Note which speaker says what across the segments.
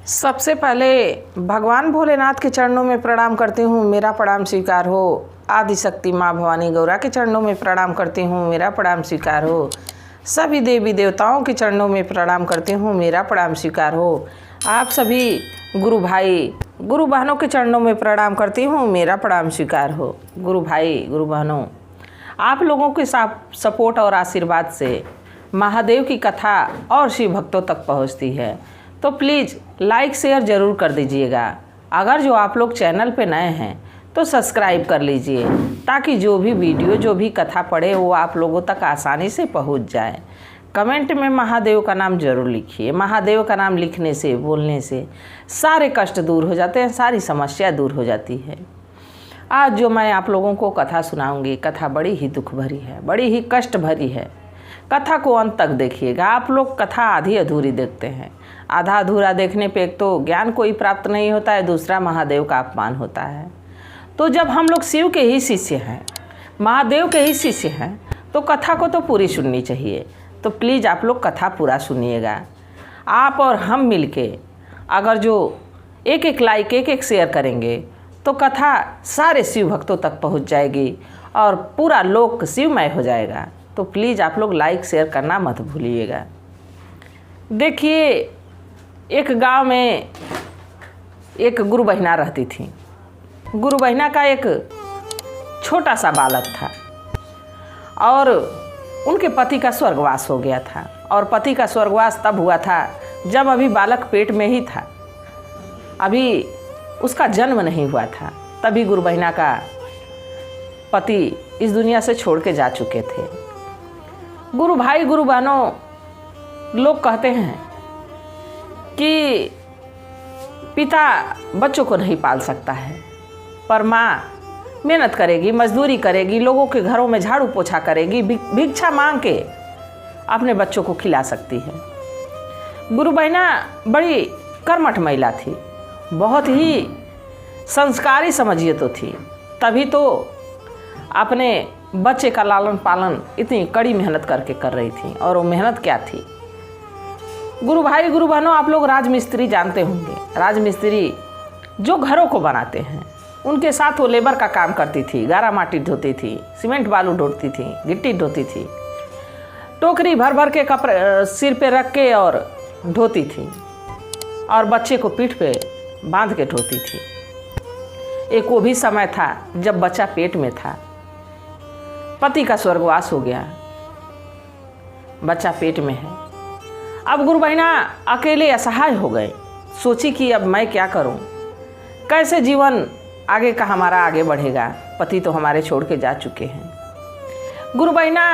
Speaker 1: सबसे पहले भगवान भोलेनाथ के चरणों में प्रणाम करती हूँ, मेरा प्रणाम स्वीकार हो। आदिशक्ति माँ भवानी गौरा के चरणों में प्रणाम करती हूँ, मेरा प्रणाम स्वीकार हो। सभी देवी देवताओं के चरणों में प्रणाम करती हूँ, मेरा प्रणाम स्वीकार हो। आप सभी गुरु भाई गुरु बहनों के चरणों में प्रणाम करती हूँ, मेरा प्रणाम स्वीकार हो। गुरु भाई गुरु बहनों, आप लोगों के सपोर्ट और आशीर्वाद से महादेव की कथा और शिव भक्तों तक पहुँचती है, तो प्लीज़ लाइक शेयर ज़रूर कर दीजिएगा। अगर जो आप लोग चैनल पे नए हैं तो सब्सक्राइब कर लीजिए, ताकि जो भी वीडियो जो भी कथा पढ़े वो आप लोगों तक आसानी से पहुंच जाए। कमेंट में महादेव का नाम ज़रूर लिखिए। महादेव का नाम लिखने से बोलने से सारे कष्ट दूर हो जाते हैं, सारी समस्या दूर हो जाती है। आज जो मैं आप लोगों को कथा सुनाऊंगी, कथा बड़ी ही दुख भरी है, बड़ी ही कष्ट भरी है। कथा को अंत तक देखिएगा। आप लोग कथा आधी अधूरी देखते हैं। आधा अधूरा देखने पे एक तो ज्ञान कोई प्राप्त नहीं होता है, दूसरा महादेव का अपमान होता है। तो जब हम लोग शिव के ही शिष्य हैं, महादेव के ही शिष्य हैं, तो कथा को तो पूरी सुननी चाहिए। तो प्लीज़ आप लोग कथा पूरा सुनिएगा। आप और हम मिलके अगर जो एक एक लाइक एक एक शेयर करेंगे तो कथा सारे शिव भक्तों तक पहुंच जाएगी और पूरा लोक शिवमय हो जाएगा। तो प्लीज़ आप लोग लाइक शेयर करना मत भूलिएगा। देखिए, एक गांव में एक गुरु बहिना रहती थी। गुरु बहिना का एक छोटा सा बालक था और उनके पति का स्वर्गवास हो गया था। और पति का स्वर्गवास तब हुआ था जब अभी बालक पेट में ही था, अभी उसका जन्म नहीं हुआ था। तभी गुरु बहिना का पति इस दुनिया से छोड़ के जा चुके थे। गुरु भाई गुरु बहनों, लोग कहते हैं कि पिता बच्चों को नहीं पाल सकता है, पर माँ मेहनत करेगी, मजदूरी करेगी, लोगों के घरों में झाड़ू पोछा करेगी, भिक्षा मांग के अपने बच्चों को खिला सकती है। गुरु बहिना बड़ी कर्मठ महिला थी, बहुत ही संस्कारी समझिए तो थी। तभी तो अपने बच्चे का लालन पालन इतनी कड़ी मेहनत करके कर रही थी। और वो मेहनत क्या थी? गुरु भाई गुरु बहनों, आप लोग राजमिस्त्री जानते होंगे। राजमिस्त्री जो घरों को बनाते हैं, उनके साथ वो लेबर का काम करती थी। गारा माटी ढोती थी, सीमेंट बालू ढोती थी, गिट्टी ढोती थी, टोकरी भर भर के कपड़े सिर पे रख के और ढोती थी, और बच्चे को पीठ पे बांध के ढोती थी। एक वो भी समय था जब बच्चा पेट में था, पति का स्वर्गवास हो गया, बच्चा पेट में है। अब गुरु बहिना अकेले असहाय हो गए। सोची कि अब मैं क्या करूं, कैसे जीवन आगे का हमारा आगे बढ़ेगा, पति तो हमारे छोड़ के जा चुके हैं। गुरु बहिना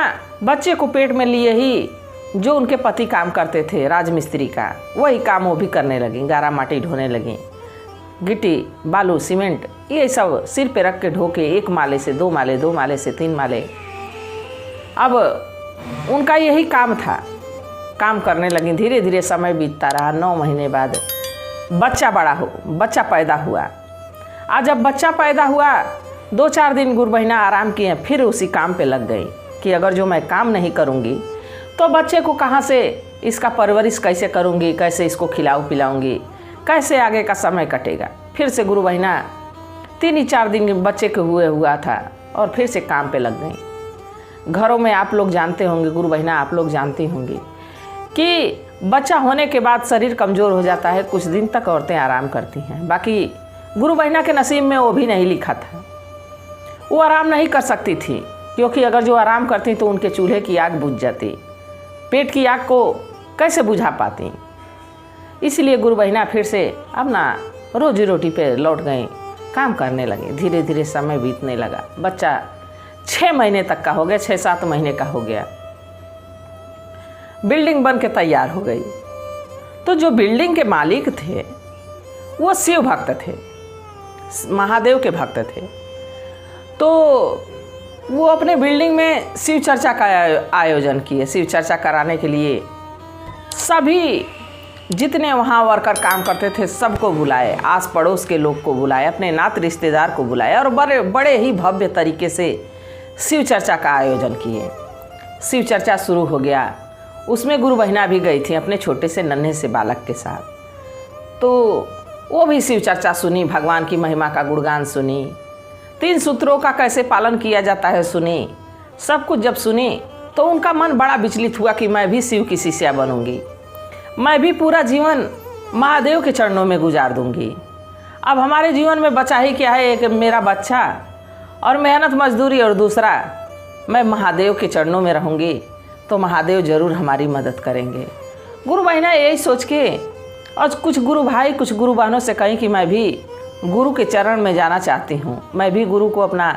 Speaker 1: बच्चे को पेट में लिए ही जो उनके पति काम करते थे राजमिस्त्री का, वही काम वो भी करने लगी। गारा माटी ढोने लगी, गिट्टी बालू सीमेंट ये सब सिर पे रख के ढो के 1 माले से 2 माले, 2 माले से 3 माले। अब उनका यही काम था, काम करने लगी। धीरे धीरे समय बीतता रहा। 9 महीने बाद बच्चा पैदा हुआ। आज जब बच्चा पैदा हुआ, 2-4 दिन गुरु बहिना आराम किए, फिर उसी काम पे लग गई कि अगर जो मैं काम नहीं करूँगी तो बच्चे को कहाँ से, इसका परवरिश कैसे करूँगी, कैसे इसको खिलाऊँ पिलाऊँगी, कैसे आगे का समय कटेगा। फिर से गुरु बहिना 3-4 दिन बच्चे के हुआ था और फिर से काम पे लग गई। घरों में आप लोग जानते होंगे, गुरु बहिना आप लोग जानती होंगी कि बच्चा होने के बाद शरीर कमज़ोर हो जाता है, कुछ दिन तक औरतें आराम करती हैं। बाकी गुरु बहिना के नसीब में वो भी नहीं लिखा था। वो आराम नहीं कर सकती थी, क्योंकि अगर जो आराम करती तो उनके चूल्हे की आग बुझ जाती, पेट की आग को कैसे बुझा पाती। इसलिए गुरु बहिना फिर से अपना रोजी रोटी पे लौट गई, काम करने लगे। धीरे धीरे समय बीतने लगा। बच्चा 6 महीने तक का हो गया, 6-7 महीने का हो गया। बिल्डिंग बन के तैयार हो गई। तो जो बिल्डिंग के मालिक थे वो शिव भक्त थे, महादेव के भक्त थे। तो वो अपने बिल्डिंग में शिव चर्चा का आयोजन किए। शिव चर्चा कराने के लिए सभी जितने वहाँ वर्कर काम करते थे सबको बुलाए, आस पड़ोस के लोग को बुलाए, अपने नात रिश्तेदार को बुलाए और बड़े ही भव्य तरीके से शिव चर्चा का आयोजन किए। शिव चर्चा शुरू हो गया। उसमें गुरु बहिना भी गई थी अपने छोटे से नन्हे से बालक के साथ। तो वो भी शिव चर्चा सुनी, भगवान की महिमा का गुणगान सुनी, 3 सूत्रों का कैसे पालन किया जाता है सुनी। सब कुछ जब सुनी तो उनका मन बड़ा विचलित हुआ कि मैं भी शिव की शिष्या बनूंगी, मैं भी पूरा जीवन महादेव के चरणों में गुजार दूंगी। अब हमारे जीवन में बचा ही क्या है, एक मेरा बच्चा और मेहनत मजदूरी, और दूसरा मैं महादेव के चरणों में रहूँगी तो महादेव ज़रूर हमारी मदद करेंगे। गुरु बहना यही सोच के और कुछ गुरु भाई कुछ गुरु बहनों से कहीं कि मैं भी गुरु के चरण में जाना चाहती हूँ, मैं भी गुरु को अपना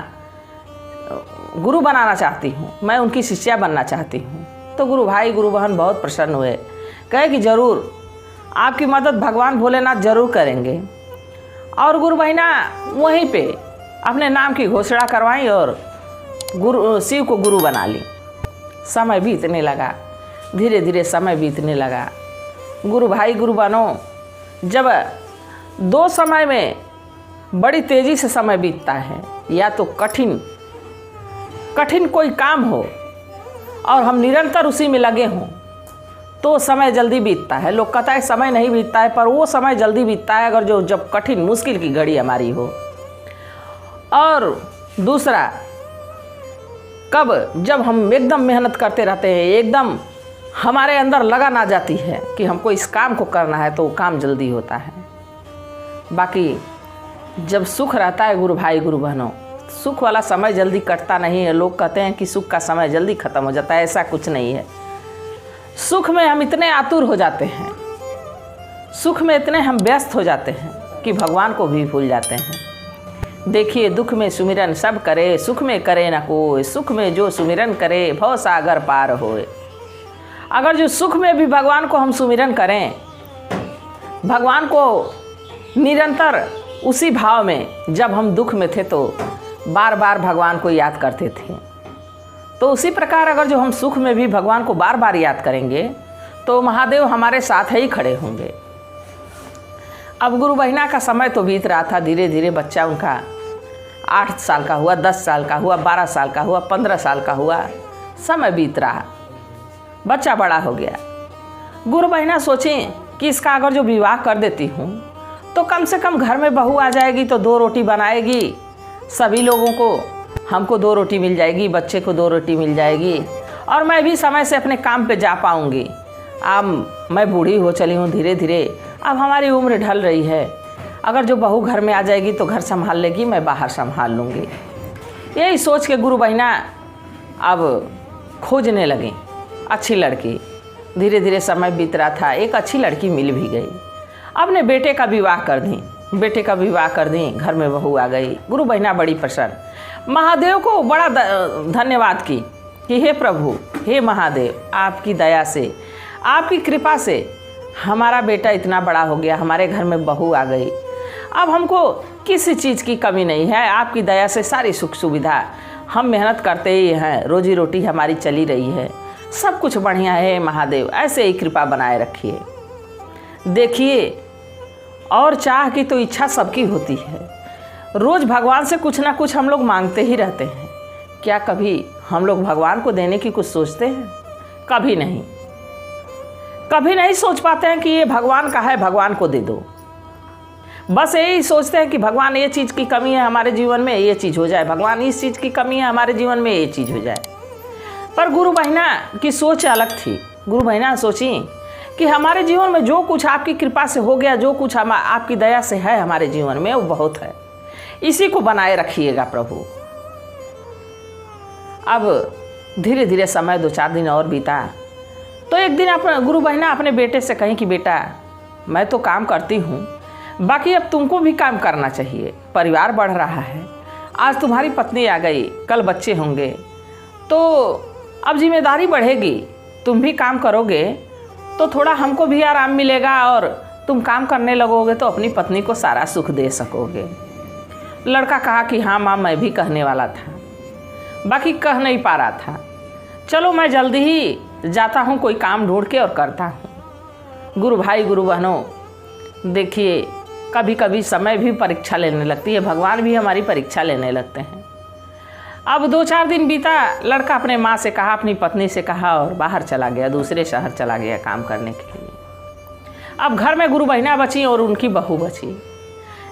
Speaker 1: गुरु बनाना चाहती हूँ, मैं उनकी शिष्या बनना चाहती हूँ। तो गुरु भाई गुरु बहन बहुत प्रसन्न हुए, कहे कि ज़रूर आपकी मदद भगवान भोलेनाथ ज़रूर करेंगे। और गुरु बहना वहीं पे अपने नाम की घोषणा करवाई और शिव को गुरु बना ली। समय बीतने लगा, धीरे धीरे समय बीतने लगा। गुरु भाई गुरु बहनों, जब 2 समय में बड़ी तेज़ी से समय बीतता है, या तो कठिन कोई काम हो और हम निरंतर उसी में लगे हों तो समय जल्दी बीतता है। लोग कहता है समय नहीं बीतता है, पर वो समय जल्दी बीतता है अगर जब कठिन मुश्किल की घड़ी हमारी हो। और दूसरा, कब जब हम एकदम मेहनत करते रहते हैं, एकदम हमारे अंदर लगन आ जाती है कि हमको इस काम को करना है, तो वो काम जल्दी होता है। बाकी जब सुख रहता है गुरु भाई गुरु बहनों, सुख वाला समय जल्दी कटता नहीं है। लोग कहते हैं कि सुख का समय जल्दी ख़त्म हो जाता है, ऐसा कुछ नहीं है। सुख में हम इतने आतुर हो जाते हैं, सुख में इतने हम व्यस्त हो जाते हैं कि भगवान को भी भूल जाते हैं। देखिए, दुख में सुमिरन सब करे, सुख में करे न कोई, सुख में जो सुमिरन करे भव सागर पार होए। अगर जो सुख में भी भगवान को हम सुमिरन करें, भगवान को निरंतर उसी भाव में, जब हम दुख में थे तो बार बार भगवान को याद करते थे, तो उसी प्रकार अगर जो हम सुख में भी भगवान को बार बार याद करेंगे तो महादेव हमारे साथ ही खड़े होंगे। अब गुरु बहिना का समय तो बीत रहा था। धीरे धीरे बच्चा उनका 8 साल का हुआ, 10 साल का हुआ, 12 साल का हुआ, 15 साल का हुआ, समय बीत रहा, बच्चा बड़ा हो गया। गुरु बहिना सोचें कि इसका अगर जो विवाह कर देती हूँ तो कम से कम घर में बहू आ जाएगी तो 2 रोटी बनाएगी, सभी लोगों को, हमको 2 रोटी मिल जाएगी, बच्चे को 2 रोटी मिल जाएगी, और मैं भी समय से अपने काम पे जा पाऊँगी। अब मैं बूढ़ी हो चली हूँ धीरे धीरे, अब हमारी उम्र ढल रही है, अगर जो बहू घर में आ जाएगी तो घर संभाल लेगी, मैं बाहर संभाल लूँगी। यही सोच के गुरु बहिना अब खोजने लगी अच्छी लड़की। धीरे धीरे समय बीत रहा था, एक अच्छी लड़की मिल भी गई। अपने बेटे का विवाह कर दी, बेटे का विवाह कर दी, घर में बहू आ गई। गुरु बहिना बड़ी प्रसन्न, महादेव को बड़ा धन्यवाद की कि हे प्रभु, हे महादेव, आपकी दया से, आपकी कृपा से हमारा बेटा इतना बड़ा हो गया, हमारे घर में बहू आ गई, अब हमको किसी चीज़ की कमी नहीं है। आपकी दया से सारी सुख सुविधा, हम मेहनत करते ही हैं, रोजी रोटी हमारी चली रही है, सब कुछ बढ़िया है। महादेव ऐसे ही कृपा बनाए रखिए। देखिए, और चाह की तो इच्छा सबकी होती है, रोज़ भगवान से कुछ ना कुछ हम लोग मांगते ही रहते हैं। क्या कभी हम लोग भगवान को देने की कुछ सोचते हैं? कभी नहीं, कभी नहीं सोच पाते हैं कि ये भगवान का है, भगवान को दे दो। बस यही सोचते हैं कि भगवान ये चीज़ की कमी है हमारे जीवन में, ये चीज़ हो जाए, भगवान इस चीज़ की कमी है हमारे जीवन में, ये चीज़ हो जाए। पर गुरु बहिना की सोच अलग थी। गुरु बहिना सोची कि हमारे जीवन में जो कुछ आपकी कृपा से हो गया, जो कुछ हम आपकी दया से है हमारे जीवन में, वो बहुत है, इसी को बनाए रखिएगा प्रभु। अब धीरे धीरे समय 2-4 दिन और बीता, तो एक दिन अपना गुरु बहिना अपने बेटे से कहीं कि बेटा, मैं तो काम करती हूँ, बाकी अब तुमको भी काम करना चाहिए, परिवार बढ़ रहा है, आज तुम्हारी पत्नी आ गई, कल बच्चे होंगे, तो अब जिम्मेदारी बढ़ेगी, तुम भी काम करोगे तो थोड़ा हमको भी आराम मिलेगा, और तुम काम करने लगोगे तो अपनी पत्नी को सारा सुख दे सकोगे। लड़का कहा कि हाँ माँ, मैं भी कहने वाला था, बाकी कह नहीं पा रहा था, चलो मैं जल्दी ही जाता हूँ, कोई काम ढूंढ के और करता हूँ। गुरु भाई गुरु बहनों, देखिए, कभी कभी समय भी परीक्षा लेने लगती है, भगवान भी हमारी परीक्षा लेने लगते हैं। अब 2-4 दिन बीता, लड़का अपने माँ से कहा, अपनी पत्नी से कहा, और बाहर चला गया, दूसरे शहर चला गया काम करने के लिए। अब घर में गुरु बहिना बची और उनकी बहू बची।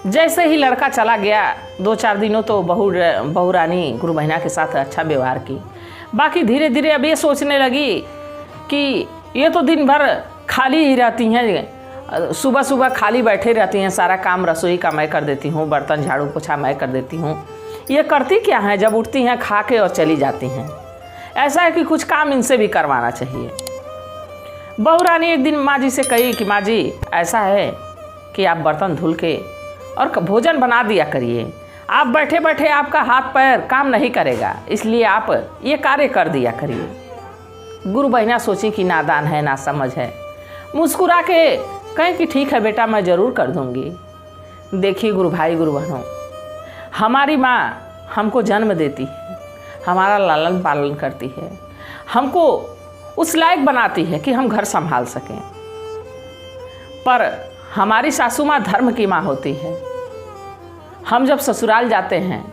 Speaker 1: जैसे ही लड़का चला गया 2-4 दिनों तो बहू रानी गुरु बहिना के साथ अच्छा व्यवहार की। बाकी धीरे धीरे अब ये सोचने लगी कि ये तो दिन भर खाली ही रहती हैं, सुबह सुबह खाली बैठे रहती हैं, सारा काम रसोई का मैं कर देती हूँ, बर्तन झाड़ू पोछा मैं कर देती हूँ, ये करती क्या हैं? जब उठती हैं खा के और चली जाती हैं। ऐसा है कि कुछ काम इनसे भी करवाना चाहिए। बहू रानी एक दिन माँ जी से कही कि माँ जी ऐसा है कि आप बर्तन धुल के और भोजन बना दिया करिए, आप बैठे बैठे आपका हाथ पैर काम नहीं करेगा, इसलिए आप ये कार्य कर दिया करिए। गुरु बहिना सोची कि नादान है, ना समझ है, मुस्कुरा के कहें कि ठीक है बेटा मैं ज़रूर कर दूँगी। देखिए गुरु भाई गुरु बहनों, हमारी माँ हमको जन्म देती है, हमारा लालन पालन करती है, हमको उस लायक बनाती है कि हम घर संभाल सकें। पर हमारी सासू माँ धर्म की माँ होती है। हम जब ससुराल जाते हैं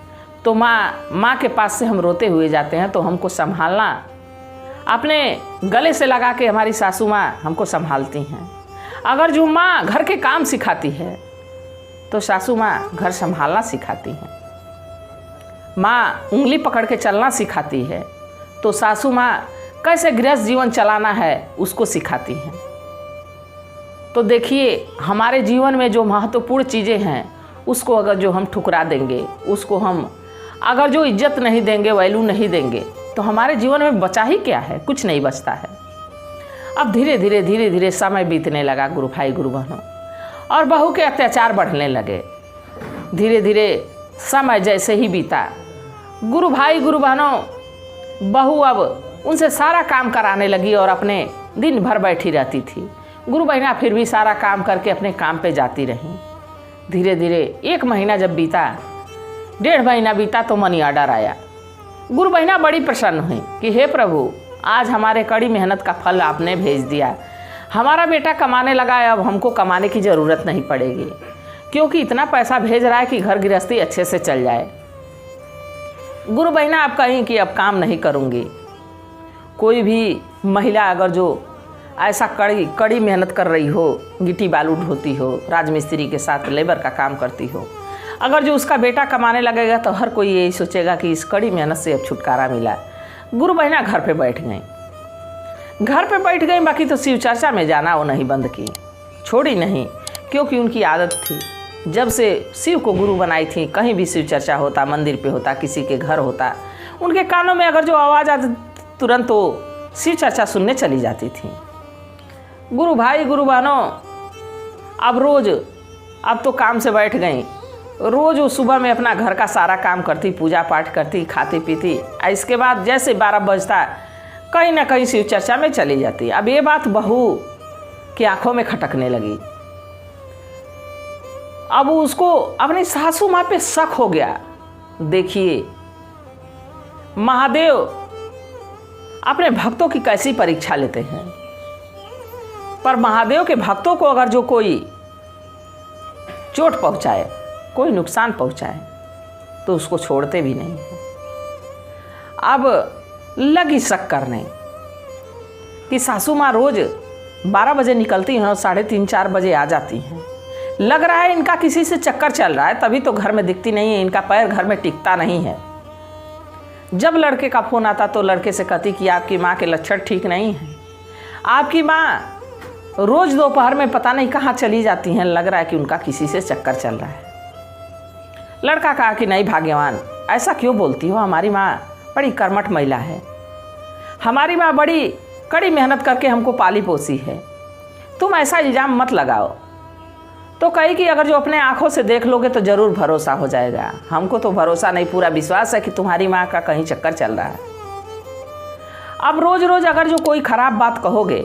Speaker 1: तो माँ के पास से हम रोते हुए जाते हैं, तो हमको संभालना अपने गले से लगा के हमारी सासू माँ हमको संभालती हैं। अगर जो माँ घर के काम सिखाती है तो सासू माँ घर संभालना सिखाती हैं। माँ उंगली पकड़ के चलना सिखाती है तो सासू माँ कैसे गृहस्थ जीवन चलाना है उसको सिखाती हैं। तो देखिए हमारे जीवन में जो महत्वपूर्ण चीज़ें हैं उसको अगर जो हम ठुकरा देंगे, उसको हम अगर जो इज्जत नहीं देंगे, वैल्यू नहीं देंगे, तो हमारे जीवन में बचा ही क्या है? कुछ नहीं बचता है। अब धीरे धीरे समय बीतने लगा गुरु भाई गुरु बहनों, और बहू के अत्याचार बढ़ने लगे। धीरे धीरे समय जैसे ही बीता, गुरु भाई गुरु बहनों बहू अब उनसे सारा काम कराने लगी और अपने दिन भर बैठी रहती थी। गुरु बहिना फिर भी सारा काम करके अपने काम पे जाती रहीं। धीरे धीरे 1 महीना जब बीता, 1.5 महीना बीता तो मनी ऑर्डर आया। गुरु बहिना बड़ी प्रसन्न हुई कि हे प्रभु, आज हमारे कड़ी मेहनत का फल आपने भेज दिया, हमारा बेटा कमाने लगा है, अब हमको कमाने की ज़रूरत नहीं पड़ेगी, क्योंकि इतना पैसा भेज रहा है कि घर गृहस्थी अच्छे से चल जाए। गुरु बहिना आप कहीं कि अब काम नहीं करूँगी। कोई भी महिला अगर जो ऐसा कड़ी मेहनत कर रही हो, गिट्टी बालू ढोती हो, राजमिस्त्री के साथ लेबर का काम करती हो, अगर जो उसका बेटा कमाने लगेगा तो हर कोई यही सोचेगा कि इस कड़ी मेहनत से अब छुटकारा मिला। गुरु बहिना घर पे बैठ गई। बाकी तो शिव चर्चा में जाना वो नहीं बंद की, छोड़ी नहीं, क्योंकि उनकी आदत थी। जब से शिव को गुरु बनाई थी, कहीं भी शिव चर्चा होता, मंदिर पे होता, किसी के घर होता, उनके कानों में अगर जो आवाज़ आती तुरंत वो शिव चर्चा सुनने चली जाती थी। गुरु भाई गुरु बहनों अब तो काम से बैठ गई। रोज़ वो सुबह में अपना घर का सारा काम करती, पूजा पाठ करती, खाती पीती, इसके बाद जैसे 12 बजता कहीं ना कहीं शिव चर्चा में चली जाती। अब ये बात बहू की आंखों में खटकने लगी। अब उसको अपनी सासू माँ पे शक हो गया। देखिए महादेव अपने भक्तों की कैसी परीक्षा लेते हैं, पर महादेव के भक्तों को अगर जो कोई चोट पहुंचाए, कोई नुकसान पहुंचाए, तो उसको छोड़ते भी नहीं हैं। अब लगी शक करने कि सासू माँ रोज 12 बजे निकलती हैं और 3:30-4 बजे आ जाती हैं। लग रहा है इनका किसी से चक्कर चल रहा है, तभी तो घर में दिखती नहीं है, इनका पैर घर में टिकता नहीं है। जब लड़के का फ़ोन आता तो लड़के से कहती कि आपकी माँ के लक्षण ठीक नहीं हैं, आपकी माँ रोज़ दोपहर में पता नहीं कहाँ चली जाती हैं, लग रहा है कि उनका किसी से चक्कर चल रहा है। लड़का कहा कि नहीं भाग्यवान, ऐसा क्यों बोलती हो, हमारी माँ बड़ी कर्मठ महिला है, हमारी माँ बड़ी कड़ी मेहनत करके हमको पाली पोसी है, तुम ऐसा इल्ज़ाम मत लगाओ। तो कही कि अगर जो अपने आँखों से देख लोगे तो ज़रूर भरोसा हो जाएगा। हमको तो भरोसा नहीं, पूरा विश्वास है कि तुम्हारी माँ का कहीं चक्कर चल रहा है। अब रोज़ रोज़ अगर जो कोई ख़राब बात कहोगे,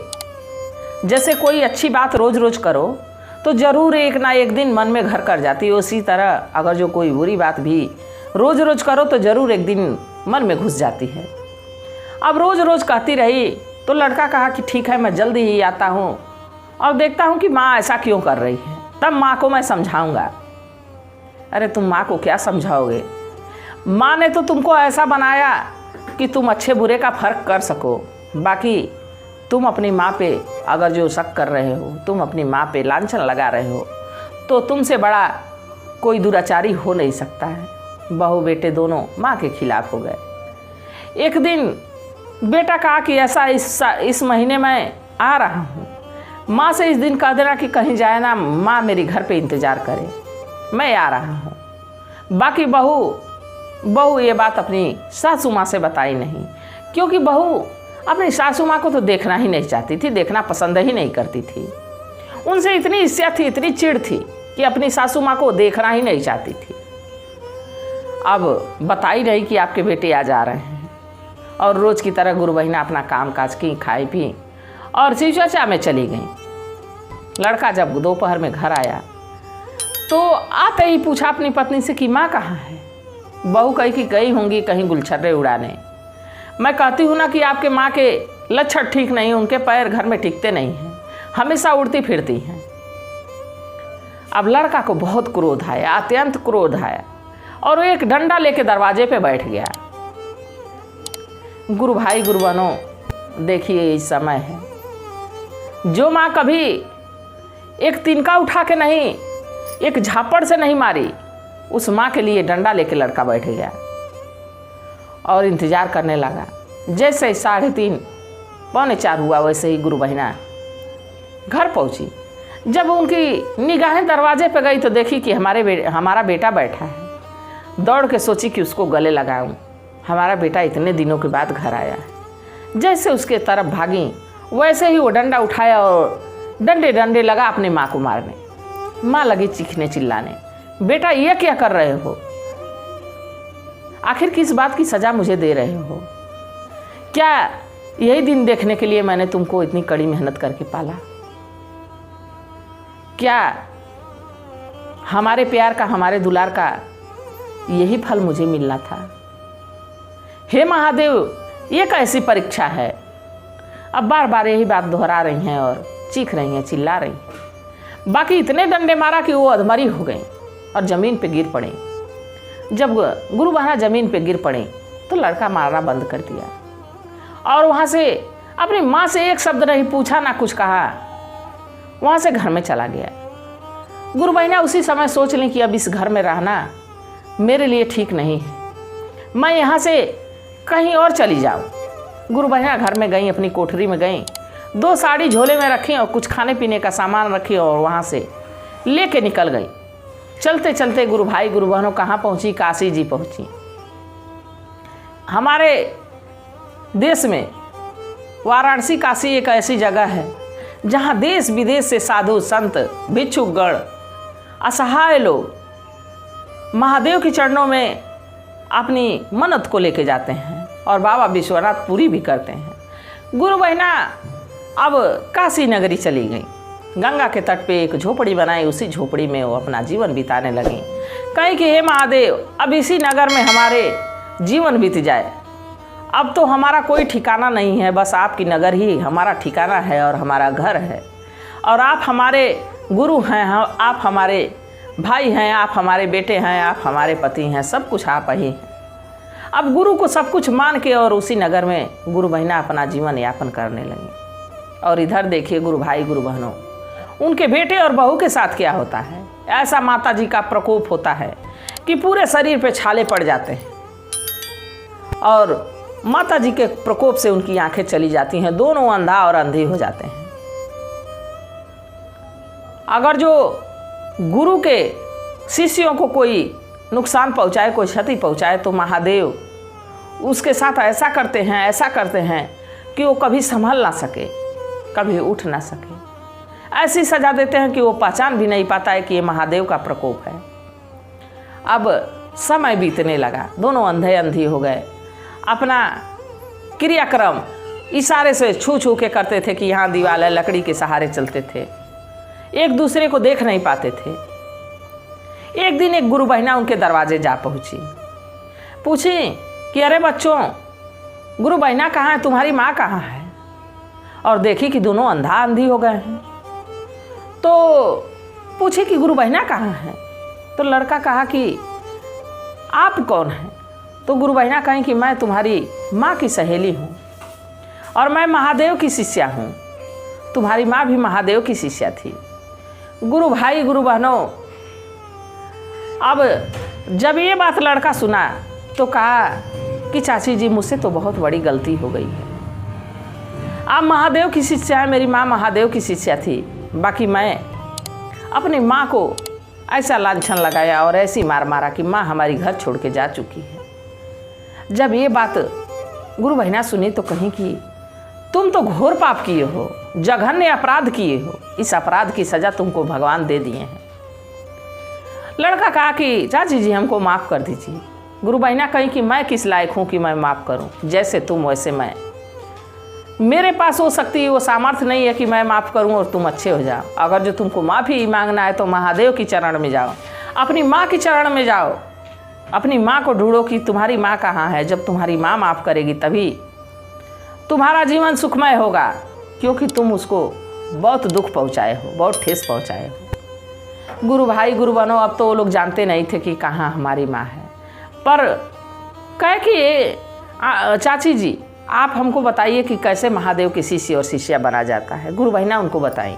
Speaker 1: जैसे कोई अच्छी बात रोज़ रोज़ करो तो ज़रूर एक ना एक दिन मन में घर कर जाती है। उसी तरह अगर जो कोई बुरी बात भी रोज़ रोज़ करो तो ज़रूर एक दिन मन में घुस जाती है। अब रोज़ रोज़ कहती रही तो लड़का कहा कि ठीक है, मैं जल्दी ही आता हूँ और देखता हूँ कि माँ ऐसा क्यों कर रही है, तब माँ को मैं समझाऊँगा। अरे तुम माँ को क्या समझाओगे, माँ ने तो तुमको ऐसा बनाया कि तुम अच्छे बुरे का फ़र्क कर सको, बाकी तुम अपनी माँ पे अगर जो शक कर रहे हो, तुम अपनी माँ पे लांछन लगा रहे हो, तो तुमसे बड़ा कोई दुराचारी हो नहीं सकता है। बहू बेटे दोनों माँ के खिलाफ हो गए। एक दिन बेटा कहा कि ऐसा इस महीने मैं आ रहा हूँ, माँ से इस दिन कह देना कि कहीं जाए ना, माँ मेरी घर पे इंतज़ार करे, मैं आ रहा हूँ। बाकी बहू ये बात अपनी सासू माँ से बताई नहीं, क्योंकि बहू अपनी सासू माँ को तो देखना ही नहीं चाहती थी, देखना पसंद ही नहीं करती थी। उनसे इतनी ईर्ष्या थी, इतनी चिढ़ थी कि अपनी सासू माँ को देखना ही नहीं चाहती थी। अब बताई नहीं कि आपके बेटे आ जा रहे हैं, और रोज़ की तरह गुरु बहिना अपना काम काज की, खाई पी और शिव चर्चा में चली गई। लड़का जब दोपहर में घर आया तो आते ही पूछा अपनी पत्नी से कि माँ कहाँ है। बहू कही कि गई होंगी कहीं गुलछर्रे उड़ाने। मैं कहती हूँ ना कि आपके माँ के लक्षण ठीक नहीं, उनके पैर घर में टिकते नहीं हैं, हमेशा उड़ती फिरती हैं। अब लड़का को बहुत क्रोध आया, अत्यंत क्रोध आया, और वो एक डंडा लेके दरवाजे पे बैठ गया। गुरु भाई गुरु बहनों, देखिए इस समय है, जो माँ कभी एक तिनका उठा के नहीं, एक झापड़ से नहीं मारी, उस माँ के लिए डंडा लेके लड़का बैठ गया और इंतज़ार करने लगा। जैसे 3:30 पौने 4 हुआ, वैसे ही गुरु बहिना घर पहुँची। जब उनकी निगाहें दरवाजे पे गई तो देखी कि हमारा बेटा बैठा है। दौड़ के सोची कि उसको गले लगाऊं, हमारा बेटा इतने दिनों के बाद घर आया है। जैसे उसके तरफ भागी, वैसे ही वो डंडा उठाया और डंडे लगा अपनी माँ को मारने। माँ लगी चीखने चिल्लाने, बेटा ये क्या कर रहे हो, आखिर किस बात की सज़ा मुझे दे रहे हो? क्या यही दिन देखने के लिए मैंने तुमको इतनी कड़ी मेहनत करके पाला? क्या हमारे प्यार का, हमारे दुलार का यही फल मुझे मिलना था? हे महादेव, ये कैसी परीक्षा है? अब बार बार यही बात दोहरा रही हैं और चीख रही हैं, चिल्ला रही हैं। बाकी इतने डंडे मारा कि वो अधमरी हो गई और ज़मीन पे गिर पड़ी। जब गुरु बहिना ज़मीन पे गिर पड़ी तो लड़का मारना बंद कर दिया और वहाँ से अपनी माँ से एक शब्द नहीं पूछा, ना कुछ कहा, वहाँ से घर में चला गया। गुरु बहिना उसी समय सोच लें कि अब इस घर में रहना मेरे लिए ठीक नहीं है, मैं यहाँ से कहीं और चली जाऊँ। गुरु बहिना घर में गई, अपनी कोठरी में गई, 2 साड़ी झोले में रखी और कुछ खाने पीने का सामान रखी और वहाँ से लेके निकल गई। चलते चलते गुरु भाई गुरु बहनों कहाँ पहुँची? काशी जी पहुँची। हमारे देश में वाराणसी काशी एक ऐसी जगह है जहाँ देश विदेश से साधु संत भिक्षुगण असहाय लोग महादेव के चरणों में अपनी मन्नत को लेके जाते हैं और बाबा विश्वनाथ पूरी भी करते हैं। गुरु बहिना अब काशी नगरी चली गई। गंगा के तट पे एक झोपड़ी बनाई, उसी झोपड़ी में वो अपना जीवन बिताने लगी। कहीं कि हे महादेव, अब इसी नगर में हमारे जीवन बीत जाए, अब तो हमारा कोई ठिकाना नहीं है, बस आपकी नगर ही हमारा ठिकाना है और हमारा घर है, और आप हमारे गुरु हैं, आप हमारे भाई हैं, आप हमारे बेटे हैं, आप हमारे पति हैं, सब कुछ आप ही हैं। अब गुरु को सब कुछ मान के और उसी नगर में गुरु बहिना अपना जीवन यापन करने लगी। और इधर देखिए गुरु भाई गुरु बहनों, उनके बेटे और बहू के साथ क्या होता है? ऐसा माता जी का प्रकोप होता है कि पूरे शरीर पे छाले पड़ जाते हैं और माता जी के प्रकोप से उनकी आंखें चली जाती हैं, दोनों अंधा और अंधी हो जाते हैं। अगर जो गुरु के शिष्यों को कोई नुकसान पहुंचाए, कोई क्षति पहुंचाए, तो महादेव उसके साथ ऐसा करते हैं कि वो कभी संभल ना सके, कभी उठ ना सके। ऐसी सजा देते हैं कि वो पहचान भी नहीं पाता है कि ये महादेव का प्रकोप है। अब समय बीतने लगा, दोनों अंधे अंधी हो गए। अपना क्रियाक्रम इशारे से छू छू के करते थे कि यहाँ दीवार है, लकड़ी के सहारे चलते थे, एक दूसरे को देख नहीं पाते थे। एक दिन एक गुरु बहिना उनके दरवाजे जा पहुँची, पूछी कि अरे बच्चों, गुरु बहिना कहाँ है, तुम्हारी माँ कहाँ है? और देखी कि दोनों अंधा अंधी हो गए हैं। तो पूछे कि गुरु बहिना कहाँ है? तो लड़का कहा कि आप कौन हैं? तो गुरु बहिना कहें कि मैं तुम्हारी माँ की सहेली हूँ और मैं महादेव की शिष्या हूँ। तुम्हारी माँ भी महादेव की शिष्या थी। गुरु भाई गुरु बहनों, अब जब ये बात लड़का सुना तो कहा कि चाची जी मुझसे तो बहुत बड़ी गलती हो गई है। आप महादेव की शिष्या है, मेरी माँ महादेव की शिष्या थी, बाकी मैं अपनी माँ को ऐसा लांछन लगाया और ऐसी मार मारा कि माँ हमारी घर छोड़ के जा चुकी है। जब ये बात गुरु बहिना सुनी तो कहीं कि तुम तो घोर पाप किए हो, जघन्य अपराध किए हो, इस अपराध की सज़ा तुमको भगवान दे दिए हैं। लड़का कहा कि चाची जी हमको माफ़ कर दीजिए। गुरु बहिना कहीं कि मैं किस लायक हूँ कि मैं माफ़ करूँ, जैसे तुम वैसे मैं। मेरे पास वो शक्ति वो सामर्थ्य नहीं है कि मैं माफ़ करूं और तुम अच्छे हो जाओ। अगर जो तुमको माफ़ी मांगना है तो महादेव की चरण में जाओ, अपनी माँ की चरण में जाओ, अपनी माँ को ढूंढो कि तुम्हारी माँ कहाँ है। जब तुम्हारी माँ माफ़ करेगी तभी तुम्हारा जीवन सुखमय होगा, क्योंकि तुम उसको बहुत दुख पहुँचाए हो, बहुत ठेस पहुँचाए हो। गुरु भाई गुरु बहनों, अब तो वो लोग जानते नहीं थे कि कहाँ हमारी माँ है, पर कहे कि चाची जी आप हमको बताइए कि कैसे महादेव की शिष्य और शिष्या बना जाता है। गुरु बहिना उनको बताई।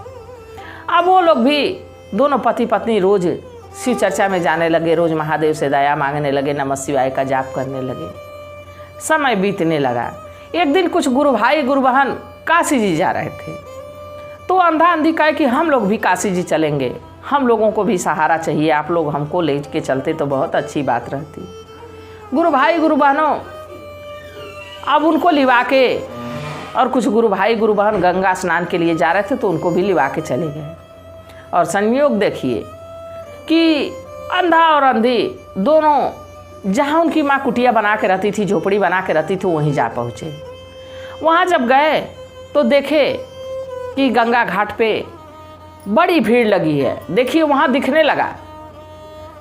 Speaker 1: अब वो लोग भी दोनों पति पत्नी रोज शिव चर्चा में जाने लगे, रोज महादेव से दया मांगने लगे, नमः शिवाय का जाप करने लगे। समय बीतने लगा। एक दिन कुछ गुरु भाई गुरु बहन काशी जी जा रहे थे, तो अंधा अंधी कहे कि हम लोग भी काशी जी चलेंगे, हम लोगों को भी सहारा चाहिए, आप लोग हमको ले के चलते तो बहुत अच्छी बात रहती। गुरु भाई गुरु बहनों, अब उनको लिवा के, और कुछ गुरु भाई गुरु बहन गंगा स्नान के लिए जा रहे थे तो उनको भी लिवा के चले गए। और संयोग देखिए कि अंधा और अंधी दोनों जहाँ उनकी माँ कुटिया बना के रहती थी, झोपड़ी बना के रहती थी, वहीं जा पहुँचे। वहाँ जब गए तो देखे कि गंगा घाट पे बड़ी भीड़ लगी है। देखिए वहाँ दिखने लगा।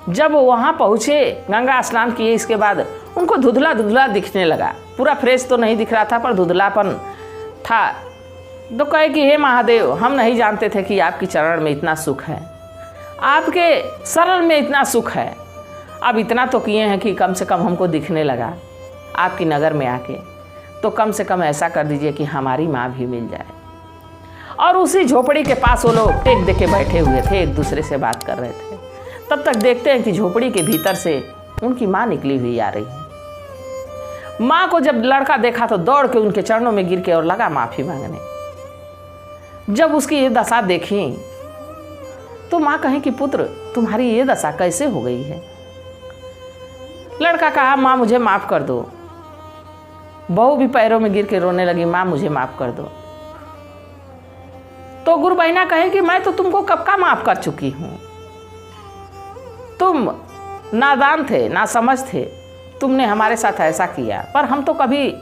Speaker 1: जब वहाँ पहुँचे, गंगा स्नान किए, इसके बाद उनको धुंधला धुंधला दिखने लगा। पूरा फ्रेश तो नहीं दिख रहा था, पर धुंधलापन था। तो कहे कि हे महादेव, हम नहीं जानते थे कि आपकी चरण में इतना सुख है, आपके शरण में इतना सुख है। अब इतना तो किए हैं कि कम से कम हमको दिखने लगा आपकी नगर में आके, तो कम से कम ऐसा कर दीजिए कि हमारी माँ भी मिल जाए। और उसी झोपड़ी के पास वो लोग टेक दे के बैठे हुए थे, एक दूसरे से बात कर रहे थे। तब तक देखते हैं कि झोपड़ी के भीतर से उनकी माँ निकली हुई आ रही है। माँ को जब लड़का देखा तो दौड़ के उनके चरणों में गिर के और लगा माफ़ी मांगने। जब उसकी ये दशा देखी तो माँ कहे कि पुत्र तुम्हारी ये दशा कैसे हो गई है। लड़का कहा माँ मुझे माफ़ कर दो। बहू भी पैरों में गिर के रोने लगी, माँ मुझे माफ़ कर दो। तो गुरु बहिना कहे कि मैं तो तुमको कब का माफ़ कर चुकी हूँ, तुम नादान थे, ना समझ थे, तुमने हमारे साथ ऐसा किया। पर हम तो कभी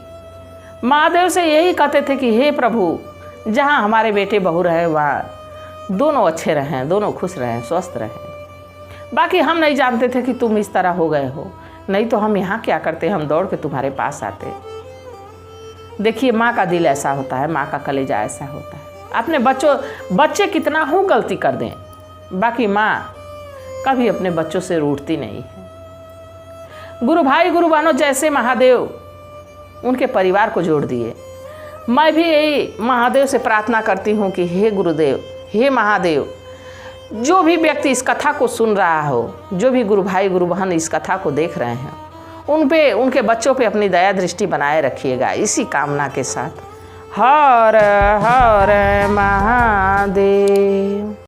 Speaker 1: महादेव से यही कहते थे कि हे प्रभु, जहाँ हमारे बेटे बहू रहे वहाँ दोनों अच्छे रहें, दोनों खुश रहें, स्वस्थ रहें। बाकी हम नहीं जानते थे कि तुम इस तरह हो गए हो, नहीं तो हम यहाँ क्या करते, हम दौड़ के तुम्हारे पास आते। देखिए माँ का दिल ऐसा होता है, माँ का कलेजा ऐसा होता है। अपने बच्चे कितना हो गलती कर दें, बाकी माँ कभी अपने बच्चों से रूठती नहीं है। गुरु भाई गुरु बहनों, जैसे महादेव उनके परिवार को जोड़ दिए, मैं भी यही महादेव से प्रार्थना करती हूँ कि हे गुरुदेव, हे महादेव, जो भी व्यक्ति इस कथा को सुन रहा हो, जो भी गुरु भाई गुरु बहन इस कथा को देख रहे हैं, उन पे, उनके बच्चों पे अपनी दया दृष्टि बनाए रखिएगा, इसी कामना के साथ। हर हर महादेव।